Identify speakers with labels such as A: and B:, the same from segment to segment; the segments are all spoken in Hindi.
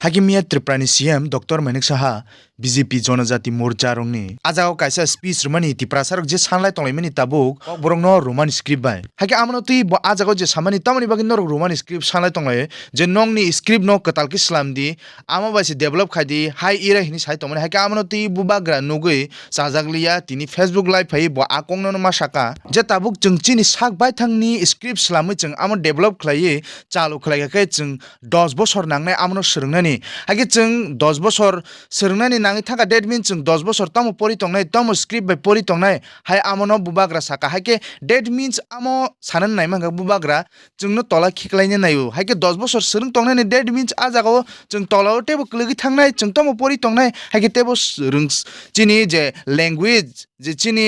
A: Hakimia Triprani CM Dr. Manik Saha BJP Jonajati Morcha rongni ajao kaisa speech rumani ti prasarok je sanlai tonglaimani tabuk borong no roman script bai hake amno tui bo ajago je samani tamani bagin no roman script sanlai tonglai je nongni script no katal ki slamdi amo baisi develop khadi hai ira hini sai tongmani hake amno tui bubagra nugui sajaglia tini Facebook live phai bo akong no masaka je tabuk jengchini sak bai thangni script slamui jeng amo develop khlai chalu khlai kai jeng 10 bosor nangnai amno srungnani hake jeng 10 bosor srungnani nangi thaka that means jeng 10 bosor tamo pori tongnai tamo script bai pori tongnai hai amono bubagra saka hake that means amo sanan nai manga bubagra jengno tola khiklaini nayu hake 10 bosor srung tongnai that means ajago jeng tola tebo klegi thangnai jeng tamo pori tongnai hake tebo rung chini je language je chini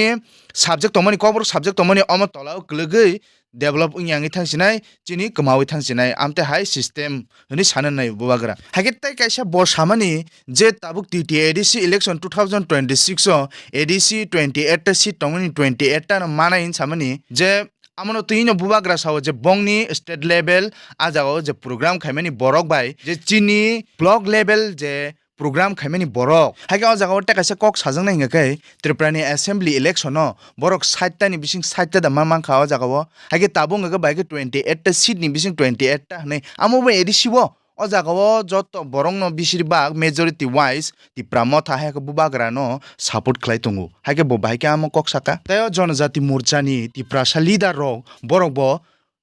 A: subject tongmani kobor subject tongmani amo tola klegi develop unyangi thangsinai chini kamawi thangsinai amte high system hini sananai bubagra hagetai kaisa bo samani je tabuk TT ADC election 2026 o ADC 28 ta seat tongni 28 ta mana in samani je amano tuino bubagra sawo je bongni state level ajago je program khaimani borok bai je chini block level je program khaimani borok hage o jaga ta kaisa kok sajang nai ngakai Tripurani assembly election no borok 60 ta ni bising 60 ta da mamang khawa jaga bo hage tabung ga bai 28 ta seat ni bising 28 ta nei amo bo edisi bo o jaga bo joto borong no bishirbag majority wise ti pramotha ha bubagra no support khlai tongu hage bo bai ka amo kok saka tayo jonajati morcha ni ti prasa leader rok borok bo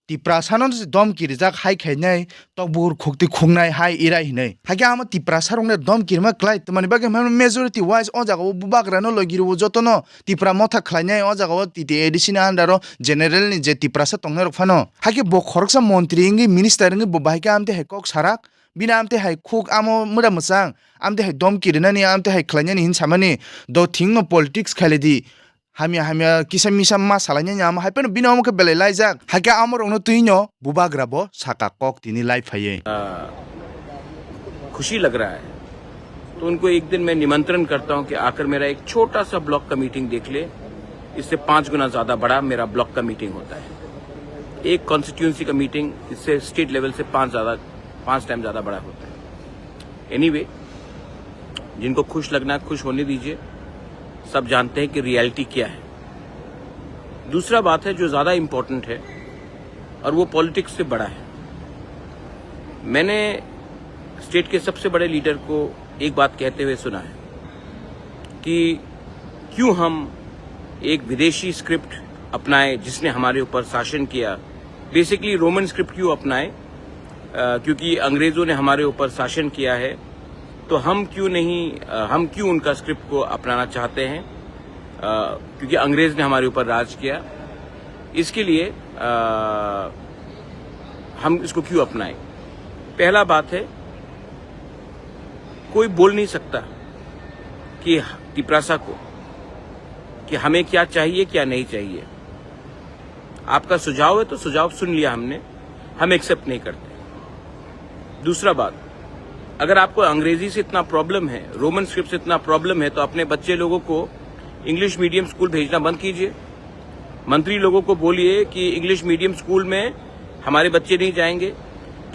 A: ti prasanon dom kirijak hai khainai tokbur khukti khungnai hai irai hinai hage amo ti prasarong dom kirma klai tmani bage majority wise o jaga bubagra no logiru jotono ti pramotha khlainai o jaga ti ADC na andaro general ni je ti prasa tongnai rok phano hage bo khoroksa montri ngi minister ngi bo bahike amte hekok sarak bina amte hai khuk amo muda musang amte hai dom kirinani amte hai khlainani hin samani do thing no politics khaledi hamia kisam misam ma salanya nyama hapen bina amo ke bele laijak hake amor ono tuino bubagra bo saka kok tini live haye
B: खुशी लग रहा है तो उनको एक दिन मैं निमंत्रण करता हूं कि आकर मेरा एक छोटा सा ब्लॉक का मीटिंग देख ले इससे 5 गुना ज्यादा बड़ा मेरा ब्लॉक का मीटिंग होता है एक कॉन्स्टिट्यूंसी का मीटिंग इससे स्टेट लेवल से 5 टाइम ज्यादा बड़ा होता है एनीवे जिनको खुश लगना खुश होने दीजिए सब जानते हैं कि रियलिटी क्या है दूसरा बात है जो ज्यादा इंपॉर्टेंट है और वो पॉलिटिक्स से बड़ा है मैंने स्टेट के सबसे बड़े लीडर को एक बात कहते हुए सुना है कि क्यों हम एक विदेशी स्क्रिप्ट अपनाए जिसने हमारे ऊपर शासन किया बेसिकली रोमन स्क्रिप्ट क्यों अपनाए क्योंकि अंग्रेजों ने हमारे ऊपर शासन किया है तो हम क्यों उनका स्क्रिप्ट को अपनाना चाहते हैं क्योंकि अंग्रेज ने हमारे ऊपर राज किया इसके लिए हम इसको क्यों अपनाएं पहला बात है कोई बोल नहीं सकता कि तिप्रासा को कि हमें क्या चाहिए क्या नहीं चाहिए आपका सुझाव है तो सुझाव सुन लिया हमने हम एक्सेप्ट नहीं करते दूसरा बात अगर आपको अंग्रेजी से इतना प्रॉब्लम है रोमन स्क्रिप्ट से इतना प्रॉब्लम है तो अपने बच्चे लोगों को इंग्लिश मीडियम स्कूल भेजना बंद कीजिए मंत्री लोगों को बोलिए कि इंग्लिश मीडियम स्कूल में हमारे बच्चे नहीं जाएंगे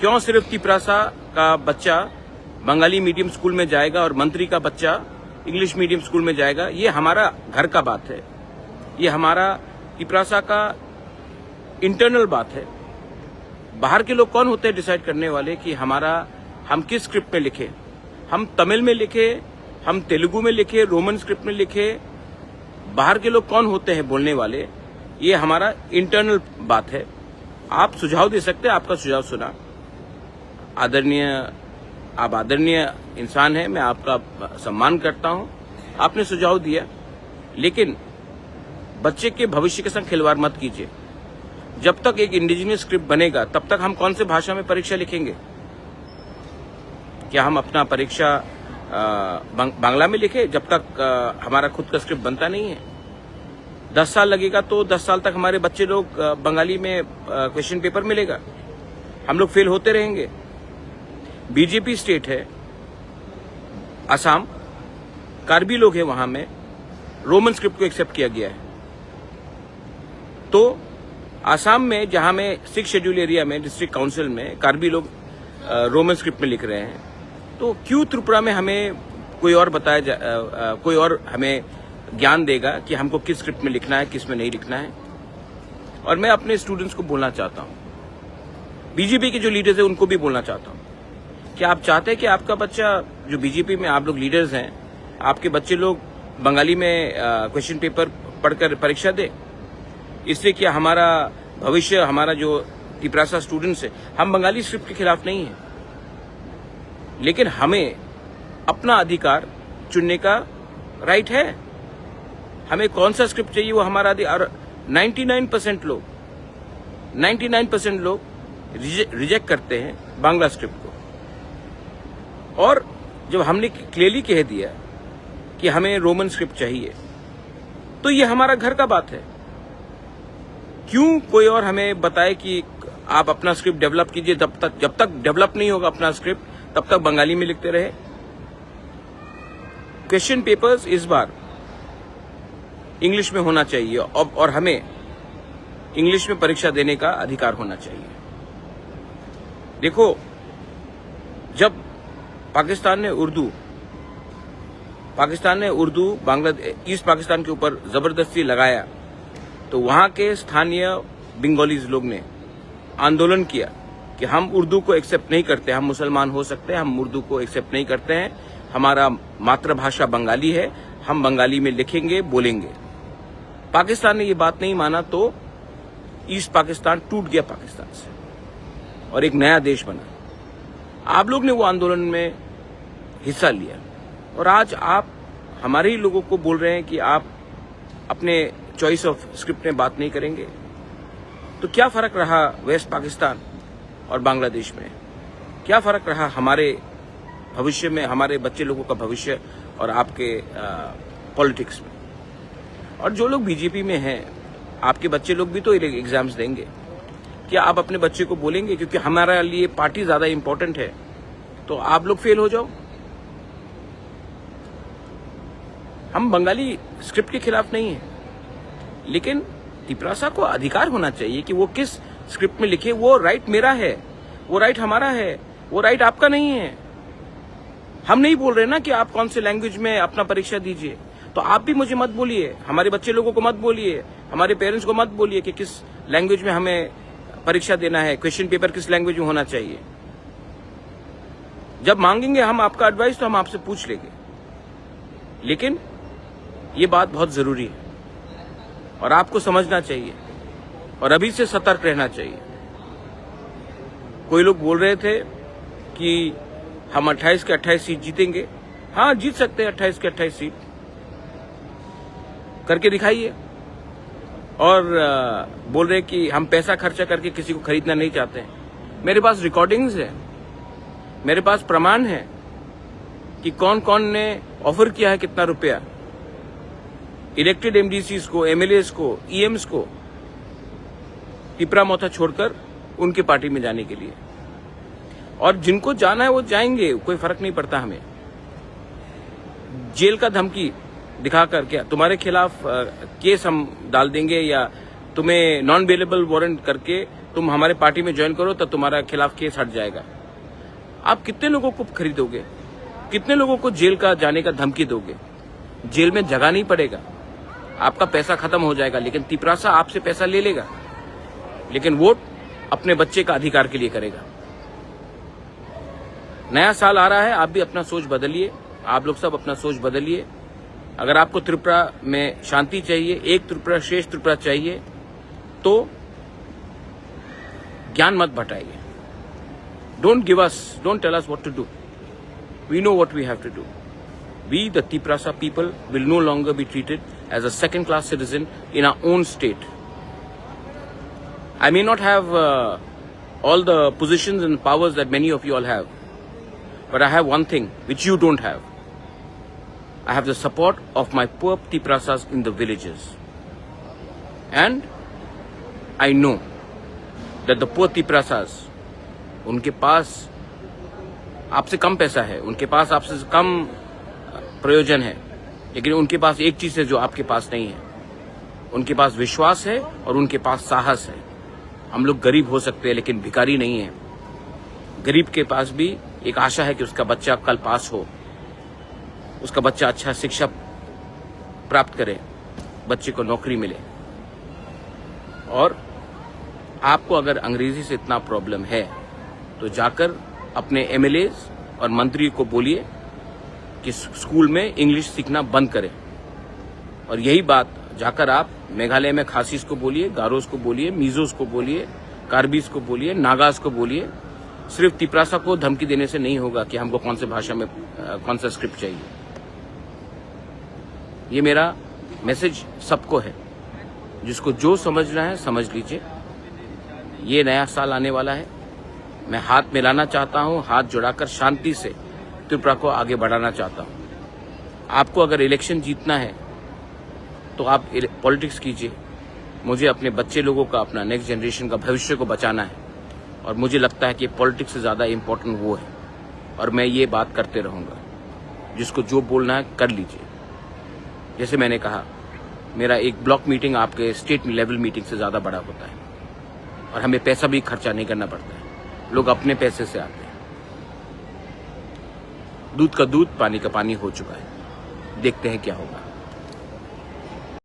B: क्यों सिर्फ तिप्रासा का बच्चा बंगाली मीडियम स्कूल में जाएगा और मंत्री का बच्चा इंग्लिश मीडियम स्कूल में जाएगा ये हमारा घर का बात है ये हमारा तिप्रासा का इंटरनल बात है बाहर के लोग कौन होते हैं डिसाइड करने वाले कि हम किस स्क्रिप्ट में लिखे हम तमिल में लिखे हम तेलुगु में लिखे रोमन स्क्रिप्ट में लिखे बाहर के लोग कौन होते हैं बोलने वाले ये हमारा इंटरनल बात है आप सुझाव दे सकते हैं आपका सुझाव सुना आप आदरणीय इंसान हैं मैं आपका सम्मान करता हूं आपने सुझाव दिया लेकिन बच्चे के भविष्य के संग खिलवाड़ मत कीजिए जब तक एक इंडिजिनियस स्क्रिप्ट बनेगा तब तक हम कौन से भाषा में परीक्षा लिखेंगे क्या हम अपना परीक्षा बांग्ला में लिखे जब तक हमारा खुद का स्क्रिप्ट बनता नहीं है 10 साल लगेगा तो 10 साल तक हमारे बच्चे लोग बंगाली में क्वेश्चन पेपर मिलेगा हम लोग फेल होते रहेंगे बीजेपी स्टेट है असम कार्बी लोग हैं वहां में रोमन स्क्रिप्ट को एक्सेप्ट किया गया है तो असम में जहां में 6 शेड्यूल एरिया में डिस्ट्रिक्ट काउंसिल में कार्बी लोग रोमन स्क्रिप्ट में लिख रहे हैं तो क्यों त्रिपुरा में हमें कोई और कोई और हमें ज्ञान देगा कि हमको किस स्क्रिप्ट में लिखना है, किस में नहीं लिखना है। और मैं अपने स्टूडेंट्स को बोलना चाहता हूँ, बीजेपी के जो लीडर्स हैं उनको भी बोलना चाहता हूँ कि आप चाहते हैं कि आपका बच्चा, जो बीजेपी में आप लोग लीडर्स हैं, आपके बच्चे लोग बंगाली में क्वेश्चन पेपर पढ़कर परीक्षा दे, इससे क्या हमारा भविष्य, हमारा जो तिपरासा स्टूडेंट्स है, हम बंगाली स्क्रिप्ट के खिलाफ नहीं है, लेकिन हमें अपना अधिकार चुनने का राइट है। हमें कौन सा स्क्रिप्ट चाहिए वो हमारा अधिकार। 99% लोग रिजेक्ट करते हैं बांग्ला स्क्रिप्ट को, और जब हमने क्लियरली कह दिया कि हमें रोमन स्क्रिप्ट चाहिए, तो ये हमारा घर का बात है। क्यों कोई और हमें बताए कि आप अपना स्क्रिप्ट डेवलप कीजिए, जब तक डेवलप नहीं होगा अपना स्क्रिप्ट तब तक बंगाली में लिखते रहे। क्वेश्चन पेपर्स इस बार इंग्लिश में होना चाहिए, और हमें इंग्लिश में परीक्षा देने का अधिकार होना चाहिए। देखो, जब पाकिस्तान ने उर्दू ईस्ट पाकिस्तान के ऊपर जबरदस्ती लगाया, तो वहां के स्थानीय बंगालीज लोग ने आंदोलन किया कि हम उर्दू को एक्सेप्ट नहीं करते, हम मुसलमान हो सकते हैं, हम उर्दू को एक्सेप्ट नहीं करते हैं, हमारा मातृभाषा बंगाली है, हम बंगाली में लिखेंगे, बोलेंगे। पाकिस्तान ने ये बात नहीं माना, तो ईस्ट पाकिस्तान टूट गया पाकिस्तान से और एक नया देश बना। आप लोग ने वो आंदोलन में हिस्सा लिया, और आज आप हमारे ही लोगों को बोल रहे हैं कि आप अपने चॉइस ऑफ स्क्रिप्ट में बात नहीं करेंगे। तो क्या फर्क रहा वेस्ट पाकिस्तान और बांग्लादेश में? क्या फर्क रहा हमारे भविष्य में, हमारे बच्चे लोगों का भविष्य और आपके पॉलिटिक्स में? और जो लोग बीजेपी में हैं, आपके बच्चे लोग भी तो एग्जाम्स देंगे। क्या आप अपने बच्चे को बोलेंगे क्योंकि हमारे लिए पार्टी ज्यादा इंपॉर्टेंट है, तो आप लोग फेल हो जाओ? हम बंगाली स्क्रिप्ट के खिलाफ नहीं है, लेकिन तिपरासा को अधिकार होना चाहिए कि वो किस स्क्रिप्ट में लिखे। वो राइट मेरा है, वो राइट हमारा है, वो राइट आपका नहीं है। हम नहीं बोल रहे ना कि आप कौन से लैंग्वेज में अपना परीक्षा दीजिए, तो आप भी मुझे मत बोलिए, हमारे बच्चे लोगों को मत बोलिए, हमारे पेरेंट्स को मत बोलिए कि किस लैंग्वेज में हमें परीक्षा देना है, क्वेश्चन पेपर किस लैंग्वेज में होना चाहिए। जब मांगेंगे हम आपका एडवाइस तो हम आपसे पूछ लेंगे, लेकिन ये बात बहुत जरूरी है और आपको समझना चाहिए और अभी से सतर्क रहना चाहिए। कोई लोग बोल रहे थे कि हम 28 के 28 सीट जीतेंगे। हाँ, जीत सकते हैं 28 के 28 सीट, करके दिखाइए। और बोल रहे कि हम पैसा खर्चा करके किसी को खरीदना नहीं चाहते हैं। मेरे पास रिकॉर्डिंग्स है, मेरे पास प्रमाण है कि कौन कौन ने ऑफर किया है कितना रुपया इलेक्टेड एमडीसीज को, एमएलएस को, ईएम्स को तिपरा मोथा छोड़कर उनके पार्टी में जाने के लिए। और जिनको जाना है वो जाएंगे, कोई फर्क नहीं पड़ता हमें। जेल का धमकी दिखाकर क्या तुम्हारे खिलाफ केस हम डाल देंगे, या तुम्हें नॉन बेलेबल वारंट करके तुम हमारे पार्टी में ज्वाइन करो तो तुम्हारा खिलाफ केस हट जाएगा। आप कितने लोगों को खरीदोगे? कितने लोगों को जेल का जाने का धमकी दोगे? जेल में जगह नहीं पड़ेगा, आपका पैसा खत्म हो जाएगा, लेकिन तिपरासा आपसे पैसा ले लेगा, लेकिन वोट अपने बच्चे का अधिकार के लिए करेगा। नया साल आ रहा है, आप भी अपना सोच बदलिए, आप लोग सब अपना सोच बदलिए। अगर आपको त्रिपुरा में शांति चाहिए, एक त्रिपुरा श्रेष्ठ त्रिपुरा चाहिए, तो ज्ञान मत बटाइए। Don't tell us what to do, we know what we have to do. We, the Tiprasa people, will no longer be treated as a second-class citizen in our own state. I may not have all the positions and powers that many of you all have, but I have one thing which you don't have. I have the support of my poor Tiprasas in the villages. And I know that the poor Tiprasas, उनके पास आपसे कम पैसा है, उनके पास आपसे कम प्रयोजन है, लेकिन उनके पास एक चीज है जो आपके पास नहीं है। उनके पास विश्वास है और उनके पास साहस है। हम लोग गरीब हो सकते हैं लेकिन भिखारी नहीं है। गरीब के पास भी एक आशा है कि उसका बच्चा कल पास हो, उसका बच्चा अच्छा शिक्षा प्राप्त करे, बच्चे को नौकरी मिले। और आपको अगर अंग्रेजी से इतना प्रॉब्लम है तो जाकर अपने एमएलएज और मंत्री को बोलिए कि स्कूल में इंग्लिश सीखना बंद करें। और यही बात जाकर आप मेघालय में खासीस को बोलिए, गारोस को बोलिए, मिजोस को बोलिए, कार्बीस को बोलिए, नागास को बोलिए। सिर्फ तिपरासा को धमकी देने से नहीं होगा कि हमको कौन से भाषा में कौन सा स्क्रिप्ट चाहिए। ये मेरा मैसेज सबको है, जिसको जो समझना है समझ लीजिए। ये नया साल आने वाला है, मैं हाथ मिलाना चाहता हूं, हाथ जुड़ाकर शांति से त्रिपुरा को आगे बढ़ाना चाहता हूं। आपको अगर इलेक्शन जीतना है तो आप पॉलिटिक्स कीजिए। मुझे अपने बच्चे लोगों का, अपना नेक्स्ट जनरेशन का भविष्य को बचाना है, और मुझे लगता है कि पॉलिटिक्स से ज़्यादा इम्पोर्टेंट वो है, और मैं ये बात करते रहूँगा। जिसको जो बोलना है कर लीजिए। जैसे मैंने कहा, मेरा एक ब्लॉक मीटिंग आपके स्टेट लेवल मीटिंग से ज़्यादा बड़ा होता है, और हमें पैसा भी खर्चा नहीं करना पड़ता है। लोग अपने पैसे से आते हैं। दूध का दूध, पानी का पानी हो चुका है। देखते हैं क्या होगा।